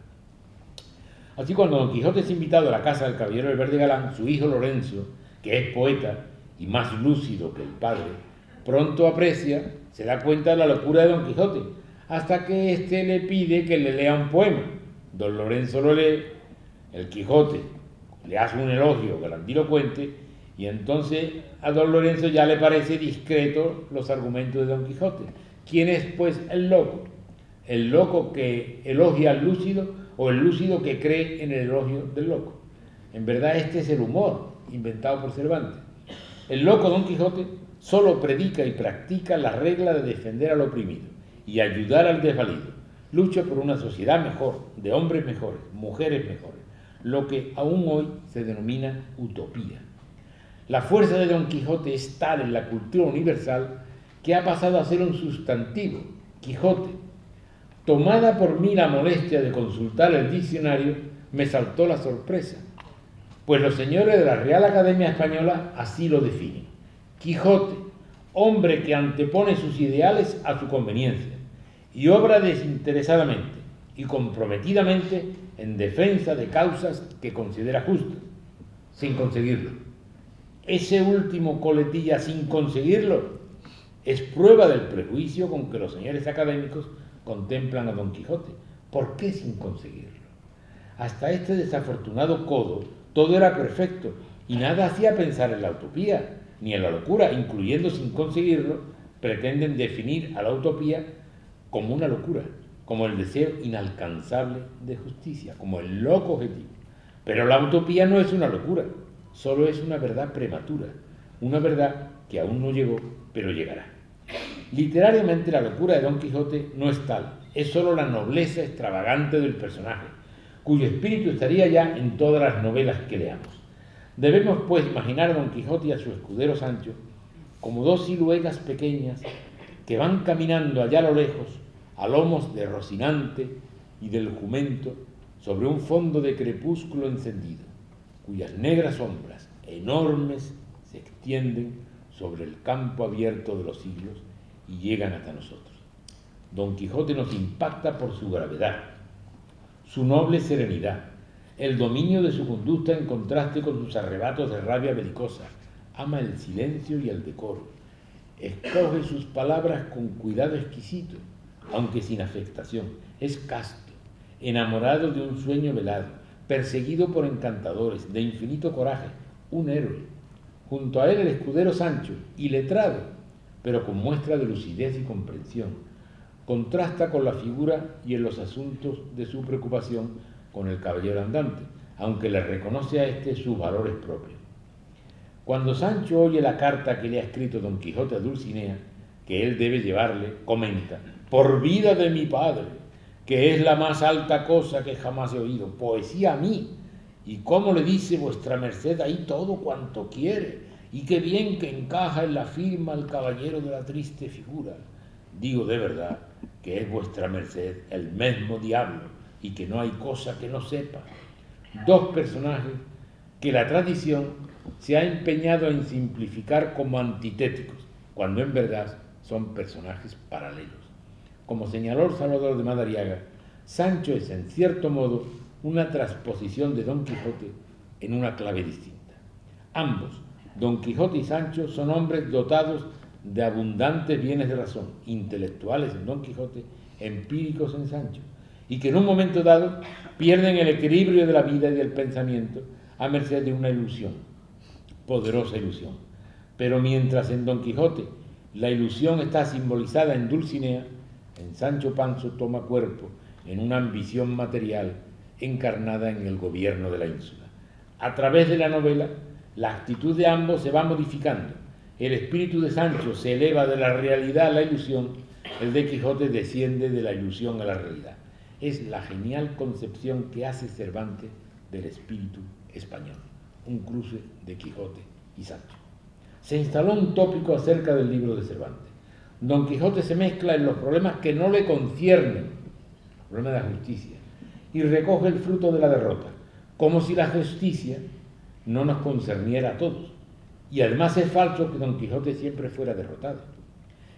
Así, cuando Don Quijote es invitado a la casa del caballero del Verde Galán, su hijo Lorenzo, que es poeta y más lúcido que el padre, pronto aprecia, se da cuenta de la locura de Don Quijote, hasta que éste le pide que le lea un poema. Don Lorenzo lo lee, el Quijote le hace un elogio grandilocuente, y entonces a Don Lorenzo ya le parece discreto los argumentos de Don Quijote. ¿Quién es, pues, el loco? ¿El loco que elogia al lúcido o el lúcido que cree en el elogio del loco? En verdad, este es el humor inventado por Cervantes. El loco Don Quijote solo predica y practica la regla de defender al oprimido y ayudar al desvalido. Lucha por una sociedad mejor, de hombres mejores, mujeres mejores, lo que aún hoy se denomina utopía. La fuerza de Don Quijote es tal en la cultura universal que ha pasado a ser un sustantivo, Quijote. Tomada por mí la molestia de consultar el diccionario, me saltó la sorpresa. Pues los señores de la Real Academia Española así lo definen. Quijote, hombre que antepone sus ideales a su conveniencia y obra desinteresadamente y comprometidamente en defensa de causas que considera justas, sin conseguirlo. Ese último coletilla sin conseguirlo es prueba del prejuicio con que los señores académicos contemplan a Don Quijote. ¿Por qué sin conseguirlo? Hasta este desafortunado codo todo era perfecto y nada hacía pensar en la utopía ni en la locura, incluyendo sin conseguirlo, pretenden definir a la utopía como una locura, como el deseo inalcanzable de justicia, como el loco objetivo. Pero la utopía no es una locura, solo es una verdad prematura, una verdad que aún no llegó, pero llegará. Literariamente la locura de Don Quijote no es tal, es solo la nobleza extravagante del personaje, cuyo espíritu estaría ya en todas las novelas que leamos. Debemos, pues, imaginar a Don Quijote y a su escudero Sancho como dos siluetas pequeñas que van caminando allá a lo lejos, a lomos de Rocinante y del Jumento, sobre un fondo de crepúsculo encendido, cuyas negras sombras, enormes, se extienden sobre el campo abierto de los siglos y llegan hasta nosotros. Don Quijote nos impacta por su gravedad, su noble serenidad, el dominio de su conducta en contraste con sus arrebatos de rabia belicosa. Ama el silencio y el decoro. Escoge sus palabras con cuidado exquisito, aunque sin afectación. Es casto, enamorado de un sueño velado, perseguido por encantadores, de infinito coraje, un héroe. Junto a él el escudero Sancho, iletrado, pero con muestra de lucidez y comprensión. Contrasta con la figura y en los asuntos de su preocupación con el caballero andante, aunque le reconoce a éste sus valores propios. Cuando Sancho oye la carta que le ha escrito Don Quijote a Dulcinea, que él debe llevarle, comenta: por vida de mi padre, que es la más alta cosa que jamás he oído, poesía a mí, y cómo le dice vuestra merced ahí todo cuanto quiere, y qué bien que encaja en la firma el caballero de la triste figura. Digo de verdad que es vuestra merced el mismo diablo, y que no hay cosa que no sepa. Dos personajes que la tradición se ha empeñado en simplificar como antitéticos, cuando en verdad son personajes paralelos. Como señaló Salvador de Madariaga, Sancho es en cierto modo una transposición de Don Quijote en una clave distinta. Ambos, Don Quijote y Sancho, son hombres dotados de abundantes bienes de razón, intelectuales en Don Quijote, empíricos en Sancho, y que en un momento dado pierden el equilibrio de la vida y del pensamiento a merced de una ilusión, poderosa ilusión. Pero mientras en Don Quijote la ilusión está simbolizada en Dulcinea, en Sancho Panza toma cuerpo en una ambición material encarnada en el gobierno de la ínsula. A través de la novela, la actitud de ambos se va modificando. El espíritu de Sancho se eleva de la realidad a la ilusión, el de Quijote desciende de la ilusión a la realidad. Es la genial concepción que hace Cervantes del espíritu español, un cruce de Quijote y Sancho. Se instaló un tópico acerca del libro de Cervantes. Don Quijote se mezcla en los problemas que no le conciernen, el problema de la justicia, y recoge el fruto de la derrota, como si la justicia no nos concerniera a todos. Y además es falso que Don Quijote siempre fuera derrotado.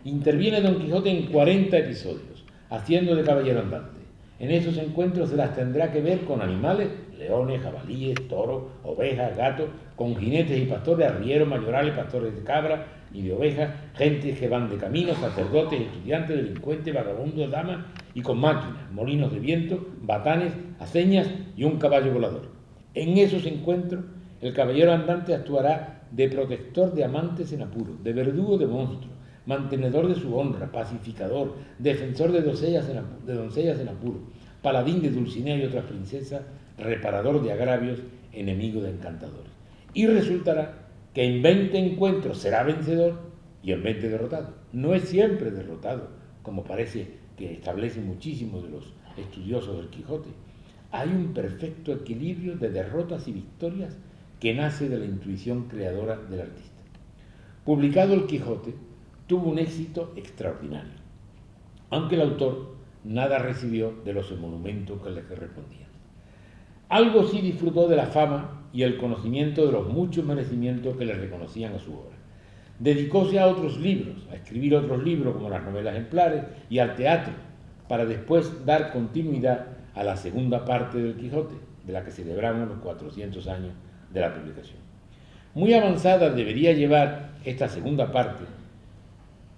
Interviene Don Quijote en 40 episodios, haciendo de caballero andante. En esos encuentros se las tendrá que ver con animales, leones, jabalíes, toros, ovejas, gatos, con jinetes y pastores, arrieros, mayorales, pastores de cabra y de ovejas, gentes que van de camino, sacerdotes, estudiantes, delincuentes, vagabundos, damas, y con máquinas, molinos de viento, batanes, aceñas y un caballo volador. En esos encuentros el caballero andante actuará de protector de amantes en apuro, de verdugo de monstruos, mantenedor de su honra, pacificador, defensor de doncellas en apuro, paladín de Dulcinea y otras princesas, reparador de agravios, enemigo de encantadores. Y resultará que en 20 encuentros será vencedor y en 20 derrotado. No es siempre derrotado, como parece que establecen muchísimos de los estudiosos del Quijote. Hay un perfecto equilibrio de derrotas y victorias que nace de la intuición creadora del artista. Publicado el Quijote, tuvo un éxito extraordinario, aunque el autor nada recibió de los emolumentos que le respondían. Algo sí disfrutó de la fama y el conocimiento de los muchos merecimientos que le reconocían a su obra. Dedicóse a otros libros, a escribir otros libros como las novelas ejemplares y al teatro, para después dar continuidad a la segunda parte del Quijote, de la que celebramos los 400 años de la publicación. Muy avanzada debería llevar esta segunda parte,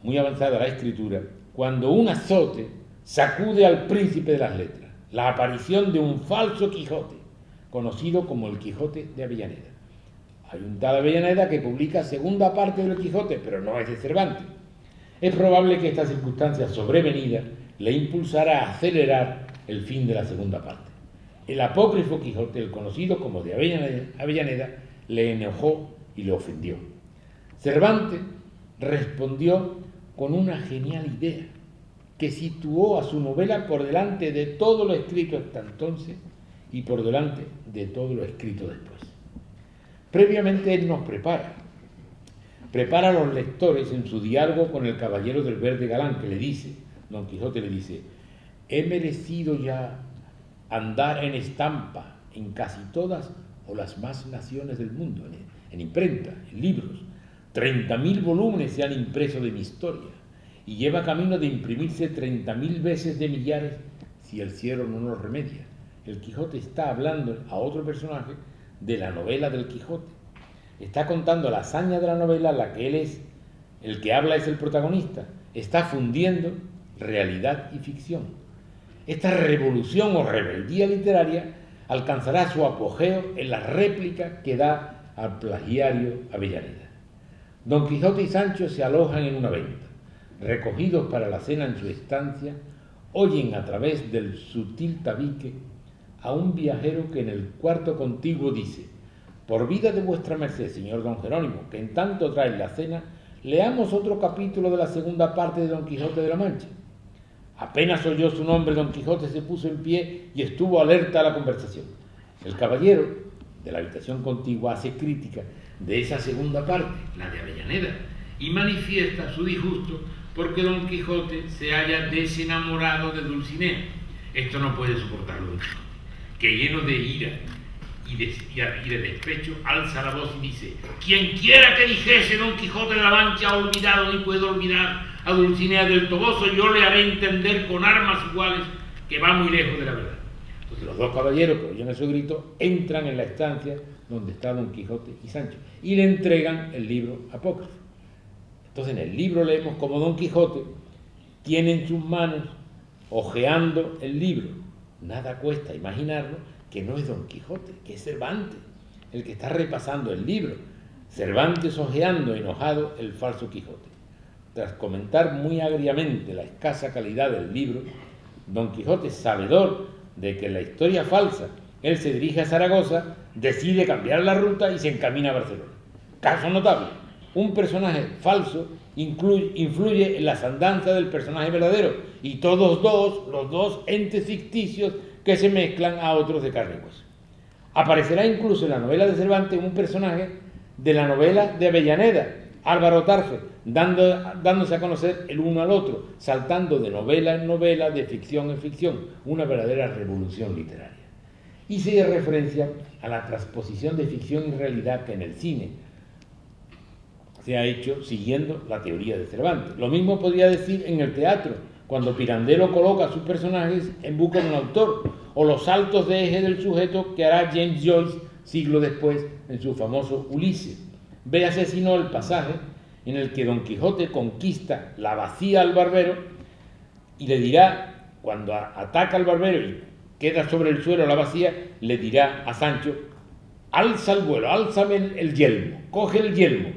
muy avanzada la escritura, cuando un azote sacude al príncipe de las letras, la aparición de un falso Quijote, conocido como el Quijote de Avellaneda. Hay un tal Avellaneda que publica segunda parte del Quijote, pero no es de Cervantes. Es probable que esta circunstancia sobrevenida le impulsara a acelerar el fin de la segunda parte. El apócrifo Quijote, el conocido como de Avellaneda, le enojó y le ofendió. Cervantes respondió con una genial idea que situó a su novela por delante de todo lo escrito hasta entonces y por delante de todo lo escrito después. Previamente él nos prepara a los lectores en su diálogo con el caballero del verde galán, que le dice, Don Quijote le dice: he merecido ya andar en estampa en casi todas o las más naciones del mundo, en imprenta, en libros. 30.000 volúmenes se han impreso de mi historia y lleva camino de imprimirse 30.000 veces de millares si el cielo no nos remedia. El Quijote está hablando a otro personaje de la novela del Quijote. Está contando la hazaña de la novela, la que él es, el que habla es el protagonista. Está fundiendo realidad y ficción. Esta revolución o rebeldía literaria alcanzará su apogeo en la réplica que da al plagiario Avellaneda. Don Quijote y Sancho se alojan en una venta. Recogidos para la cena en su estancia, oyen a través del sutil tabique a un viajero que en el cuarto contiguo dice: por vida de vuestra merced, señor don Jerónimo, que en tanto trae la cena, leamos otro capítulo de la segunda parte de Don Quijote de la Mancha. Apenas oyó su nombre, Don Quijote se puso en pie y estuvo alerta a la conversación. El caballero de la habitación contigua hace crítica de esa segunda parte, la de Avellaneda, y manifiesta su disgusto porque Don Quijote se haya desenamorado de Dulcinea. Esto no puede soportarlo Don Quijote, que lleno de ira y de despecho alza la voz y dice: quien quiera que dijese Don Quijote de la Mancha ha olvidado ni puede olvidar a Dulcinea del Toboso, yo le haré entender con armas iguales que va muy lejos de la verdad. Entonces los dos caballeros que oyen ese grito entran en la estancia donde está Don Quijote y Sancho y le entregan el libro apócrifo. Entonces en el libro leemos como Don Quijote tiene en sus manos, hojeando el libro, nada cuesta imaginarlo, que no es Don Quijote, que es Cervantes, el que está repasando el libro. Cervantes hojeando, enojado, el falso Quijote. Tras comentar muy agriamente la escasa calidad del libro, Don Quijote, sabedor de que la historia falsa, él se dirige a Zaragoza, decide cambiar la ruta y se encamina a Barcelona. Caso notable: un personaje falso influye en las andanzas del personaje verdadero y los dos entes ficticios que se mezclan a otros de carne y hueso. Aparecerá incluso en la novela de Cervantes un personaje de la novela de Avellaneda, Álvaro Tarfe, dándose a conocer el uno al otro, saltando de novela en novela, de ficción en ficción, una verdadera revolución literaria. Y se hace referencia a la transposición de ficción y realidad que en el cine se ha hecho siguiendo la teoría de Cervantes. Lo mismo podría decir en el teatro, cuando Pirandello coloca a sus personajes en busca de un autor, o los saltos de eje del sujeto que hará James Joyce siglo después en su famoso Ulises. Véase si no el pasaje en el que Don Quijote conquista la bacía al barbero y le dirá, cuando ataca al barbero y queda sobre el suelo la bacía, le dirá a Sancho: alza el vuelo, álzame el yelmo, coge el yelmo.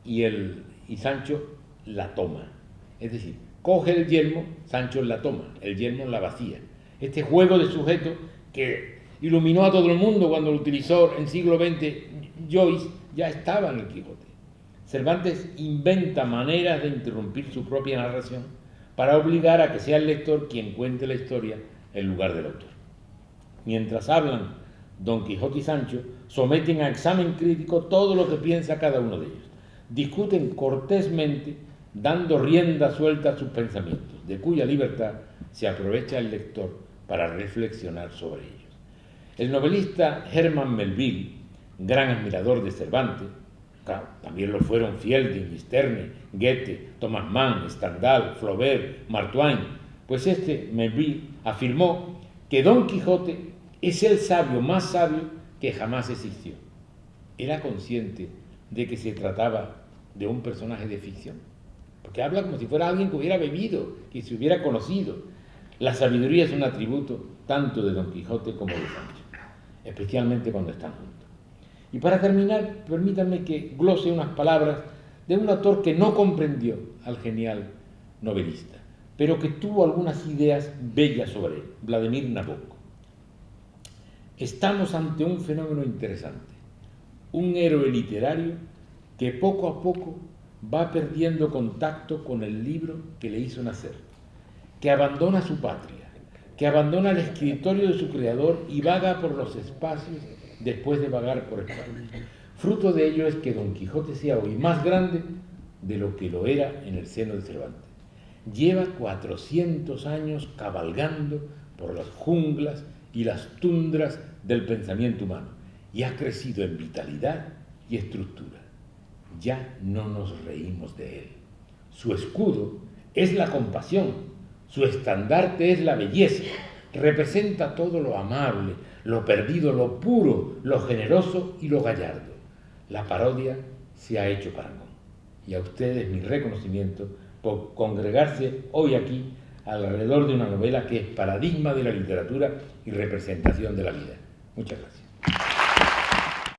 Y Sancho la toma. Es decir, coge el yelmo, Sancho la toma, el yelmo la vacía. Este juego de sujeto que iluminó a todo el mundo cuando lo utilizó en siglo XX Joyce, ya estaba en el Quijote. Cervantes inventa maneras de interrumpir su propia narración para obligar a que sea el lector quien cuente la historia en lugar del autor. Mientras hablan Don Quijote y Sancho, someten a examen crítico todo lo que piensa cada uno de ellos. Discuten cortésmente, dando rienda suelta a sus pensamientos, de cuya libertad se aprovecha el lector para reflexionar sobre ellos. El novelista Herman Melville, gran admirador de Cervantes, claro, también lo fueron Fielding, Sterne, Goethe, Thomas Mann, Stendhal, Flaubert, Mark Twain, pues este Melville afirmó que Don Quijote es el sabio más sabio que jamás existió. Era consciente de que se trataba de un personaje de ficción, porque habla como si fuera alguien que hubiera bebido, que se hubiera conocido. La sabiduría es un atributo tanto de Don Quijote como de Sancho, especialmente cuando están juntos. Y para terminar, permítanme que glose unas palabras de un autor que no comprendió al genial novelista, pero que tuvo algunas ideas bellas sobre él, Vladimir Nabokov. Estamos ante un fenómeno interesante, un héroe literario que poco a poco va perdiendo contacto con el libro que le hizo nacer, que abandona su patria, que abandona el escritorio de su creador y vaga por los espacios después de vagar por España. Fruto de ello es que Don Quijote sea hoy más grande de lo que lo era en el seno de Cervantes. Lleva 400 años cabalgando por las junglas y las tundras del pensamiento humano y ha crecido en vitalidad y estructura. Ya no nos reímos de él. Su escudo es la compasión, su estandarte es la belleza, representa todo lo amable, lo perdido, lo puro, lo generoso y lo gallardo. La parodia se ha hecho parangón. Y a ustedes mi reconocimiento por congregarse hoy aquí alrededor de una novela que es paradigma de la literatura y representación de la vida. Muchas gracias.